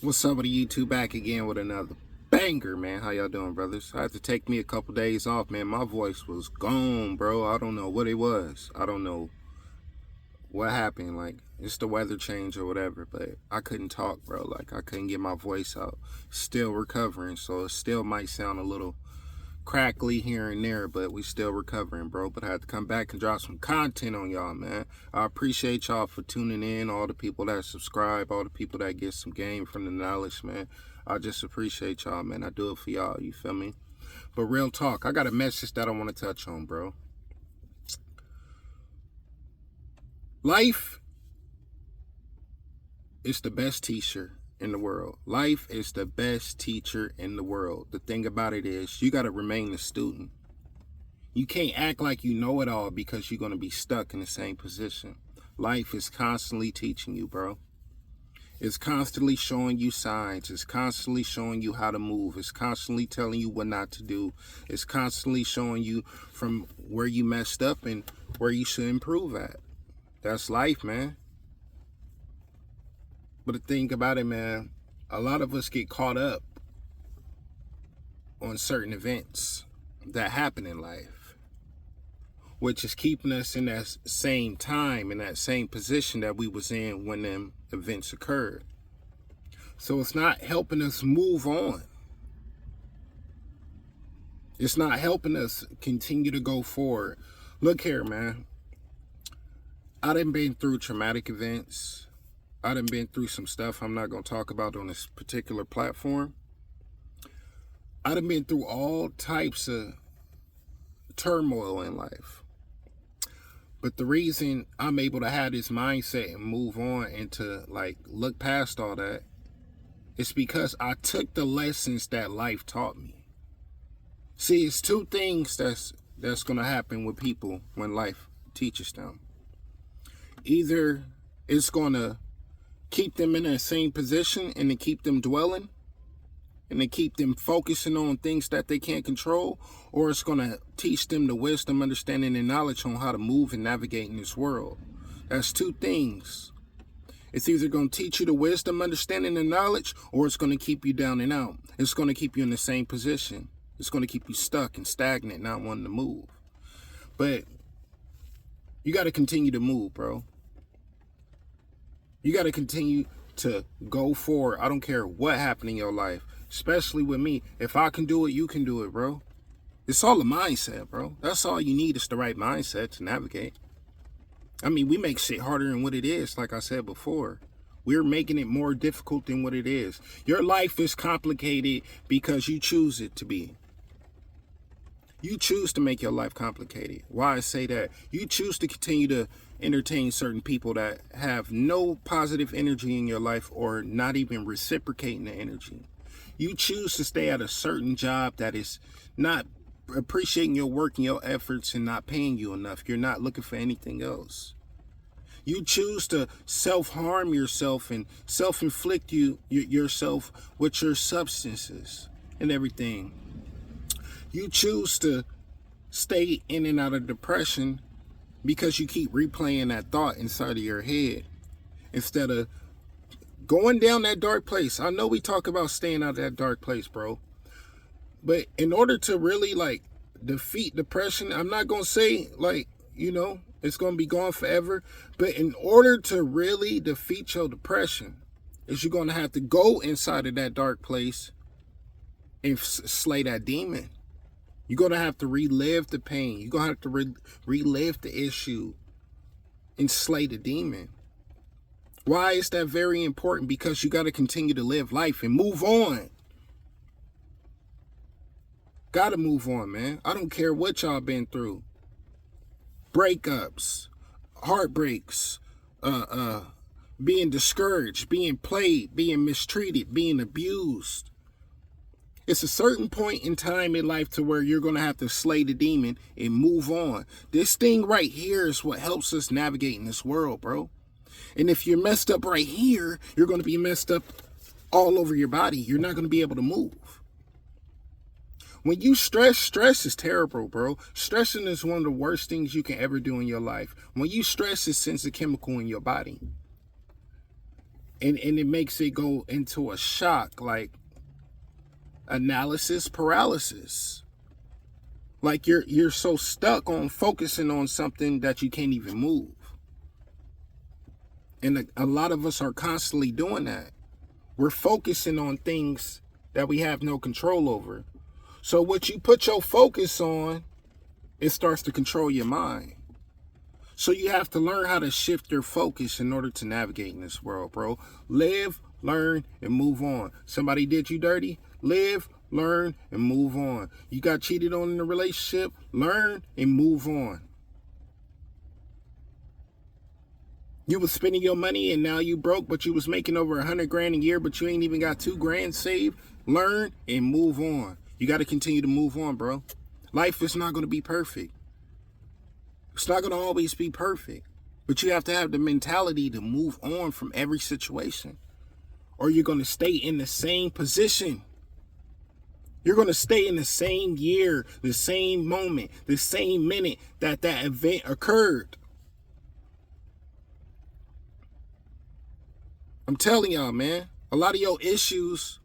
What's up with the YouTube back again with another banger, man? How y'all doing, brothers? I had to take me a couple days off, man. My voice was gone, bro. I don't know what it was. I don't know what happened. Like, it's the weather change or whatever, but I couldn't talk, bro. Like, I couldn't get my voice out. Still recovering, so it still might sound a little crackly here and there, but we still recovering, bro. But I had to come back and drop some content on y'all, man. I appreciate y'all for tuning in, all the people that subscribe, all the people that get some game from the knowledge, man. I just appreciate y'all, man. I do it for y'all, you feel me? But real talk, I got a message that I want to touch on, bro. Life is the best teacher in the world. Life is the best teacher in the world. The thing about it is, you got to remain a student. You can't act like you know it all because you're going to be stuck in the same position. Life is constantly teaching you, bro. It's constantly showing you signs. It's constantly showing you how to move. It's constantly telling you what not to do. It's constantly showing you from where you messed up and where you should improve at. That's life, man. But the thing about it, man, a lot of us get caught up on certain events that happen in life, which is keeping us in that same time, in that same position that we was in when them events occurred. So it's not helping us move on. It's not helping us continue to go forward. Look here, man. I done been through traumatic events. I done been through some stuff I'm not going to talk about on this particular platform. I done been through all types of turmoil in life. But the reason I'm able to have this mindset and move on and to like look past all that is because I took the lessons that life taught me. See, it's two things that's going to happen with people when life teaches them. Either it's going to keep them in the same position and to keep them dwelling and to keep them focusing on things that they can't control, or it's going to teach them the wisdom, understanding, and knowledge on how to move and navigate in this world. That's two things. It's either going to teach you the wisdom, understanding, and knowledge, or it's going to keep you down and out. It's going to keep you in the same position. It's going to keep you stuck and stagnant, not wanting to move. But you got to continue to move, bro. You got to continue to go forward. I don't care what happened in your life, especially with me. If I can do it, you can do it, bro. It's all a mindset, bro. That's all you need is the right mindset to navigate. I mean, we make shit harder than what it is, like I said before. We're making it more difficult than what it is. Your life is complicated because you choose it to be. You choose to make your life complicated. Why I say that? You choose to continue to entertain certain people that have no positive energy in your life or not even reciprocating the energy. You choose to stay at a certain job that is not appreciating your work and your efforts and not paying you enough. You're not looking for anything else. You choose to self-harm yourself and self-inflict yourself with your substances and everything. You choose to stay in and out of depression because you keep replaying that thought inside of your head instead of going down that dark place. I know we talk about staying out of that dark place, bro. But in order to really like defeat depression, I'm not going to say like, it's going to be gone forever. But in order to really defeat your depression, is you're going to have to go inside of that dark place and slay that demon. You're going to have to relive the pain. You're going to have to relive the issue and slay the demon. Why is that very important? Because you got to continue to live life and move on. Got to move on, man. I don't care what y'all been through. Breakups, heartbreaks, being discouraged, being played, being mistreated, being abused. It's a certain point in time in life to where you're going to have to slay the demon and move on. This thing right here is what helps us navigate in this world, bro. And if you're messed up right here, you're going to be messed up all over your body. You're not going to be able to move. When you stress is terrible, bro. Stressing is one of the worst things you can ever do in your life. When you stress, it sends a chemical in your body. and it makes it go into a shock, like analysis paralysis. Like you're so stuck on focusing on something that you can't even move. And a lot of us are constantly doing that. We're focusing on things that we have no control over. So what you put your focus on, it starts to control your mind. So you have to learn how to shift your focus in order to navigate in this world, bro. Live, learn, and move on. Somebody did you dirty? Live, learn, and move on. You got cheated on in a relationship? Learn and move on. You was spending your money and now you broke, but you was making over 100 grand a year, but you ain't even got 2 grand saved. Learn and move on. You got to continue to move on, bro. Life is not going to be perfect. It's not going to always be perfect, but you have to have the mentality to move on from every situation, or you're going to stay in the same position. You're going to stay in the same year, the same moment, the same minute that event occurred. I'm telling y'all, man, a lot of your issues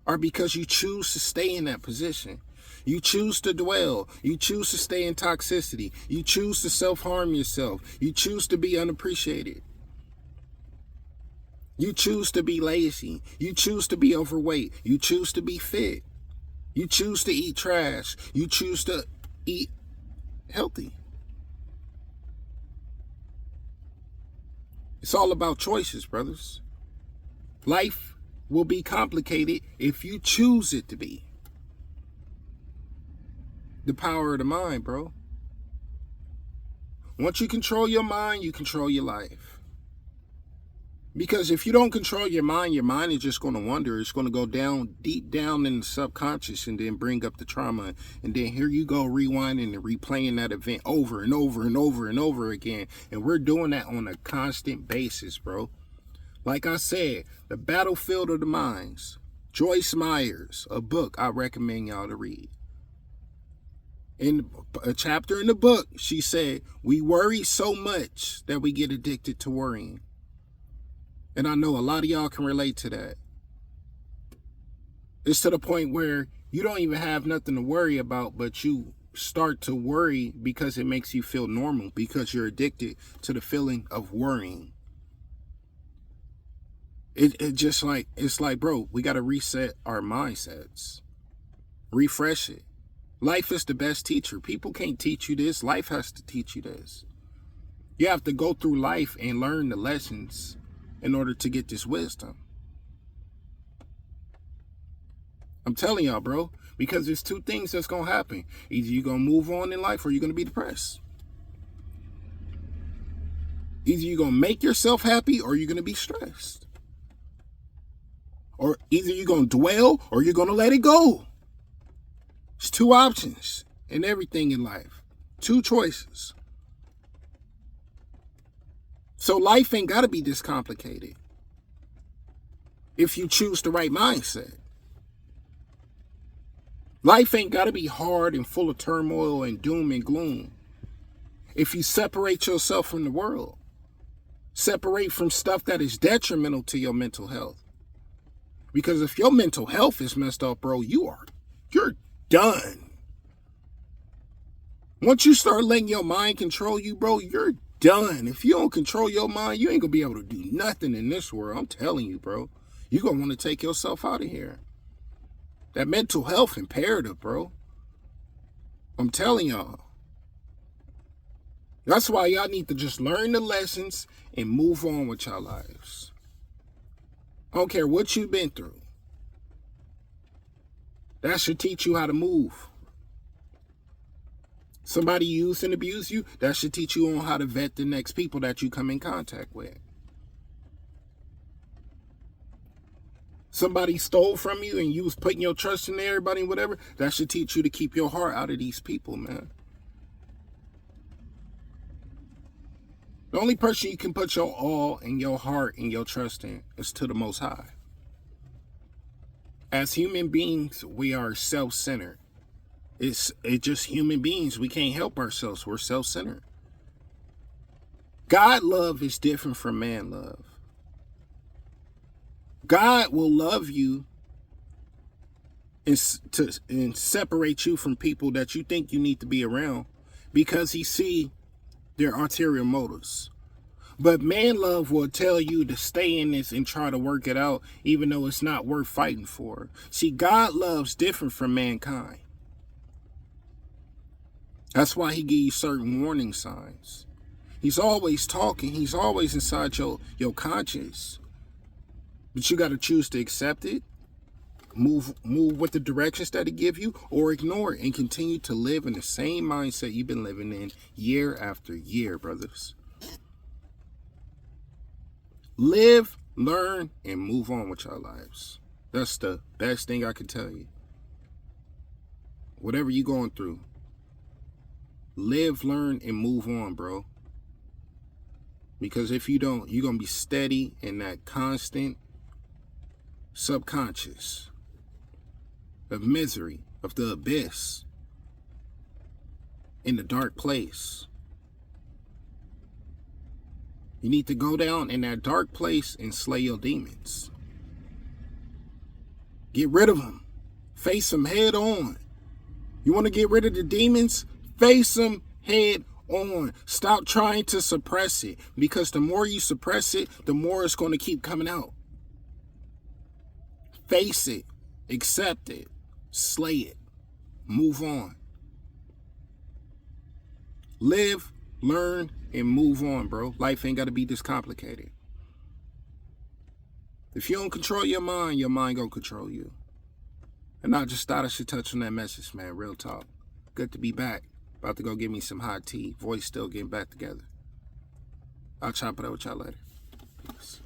are because you choose to stay in that position. You choose to dwell. You choose to stay in toxicity. You choose to self-harm yourself. You choose to be unappreciated. You choose to be lazy. You choose to be overweight. You choose to be fit. You choose to eat trash. You choose to eat healthy. It's all about choices, brothers. Life will be complicated if you choose it to be. The power of the mind, bro. Once you control your mind, you control your life. Because if you don't control your mind is just going to wander. It's going to go down, deep down in the subconscious, and then bring up the trauma. And then here you go, rewinding and replaying that event over and over and over and over again. And we're doing that on a constant basis, bro. Like I said, The Battlefield of the Minds. Joyce Myers, a book I recommend y'all to read. In a chapter in the book, she said, we worry so much that we get addicted to worrying. And I know a lot of y'all can relate to that. It's to the point where you don't even have nothing to worry about, but you start to worry because it makes you feel normal, because you're addicted to the feeling of worrying. It's like, bro, we got to reset our mindsets. Refresh it. Life is the best teacher. People can't teach you this. Life has to teach you this. You have to go through life and learn the lessons in order to get this wisdom. I'm telling y'all, bro, because there's 2 things that's going to happen. Either you're going to move on in life or you're going to be depressed. Either you're going to make yourself happy or you're going to be stressed. Or either you're going to dwell or you're going to let it go. It's 2 options in everything in life. 2 choices. So life ain't got to be this complicated if you choose the right mindset. Life ain't got to be hard and full of turmoil and doom and gloom if you separate yourself from the world. Separate from stuff that is detrimental to your mental health. Because if your mental health is messed up, bro, you're done. Once you start letting your mind control you, bro, you're done. If you don't control your mind, you ain't gonna be able to do nothing in this world. I'm telling you, bro. You're gonna want to take yourself out of here. That mental health imperative, bro. I'm telling y'all. That's why y'all need to just learn the lessons and move on with your lives. I don't care what you've been through. That should teach you how to move. Somebody used and abused you, that should teach you on how to vet the next people that you come in contact with. Somebody stole from you and you was putting your trust in everybody and whatever, that should teach you to keep your heart out of these people, man. The only person you can put your all and your heart and your trust in is to the Most High. As human beings, we are self-centered. It's just human beings. We can't help ourselves. We're self-centered. God love is different from man love. God will love you and separate you from people that you think you need to be around because he see their ulterior motives. But man love will tell you to stay in this and try to work it out, even though it's not worth fighting for. See, God love's different from mankind. That's why he gives you certain warning signs. He's always talking. He's always inside your conscience. But you got to choose to accept it, move with the directions that he give you, or ignore it and continue to live in the same mindset you've been living in year after year, brothers. Live, learn, and move on with your lives. That's the best thing I can tell you. Whatever you're going through, live, learn, and move on, bro. Because if you don't, you're going to be steady in that constant subconscious of misery, of the abyss, in the dark place. You need to go down in that dark place and slay your demons. Get rid of them. Face them head on. You want to get rid of the demons? Face them head on. Stop trying to suppress it, because the more you suppress it, the more it's going to keep coming out. Face it. Accept it. Slay it. Move on. Live, learn, and move on, bro. Life ain't got to be this complicated. If you don't control your mind gonna control you. And I just thought I should touch on that message, man. Real talk. Good to be back. About to go get me some hot tea. Voice still getting back together. I'll chop it up with y'all later. Peace.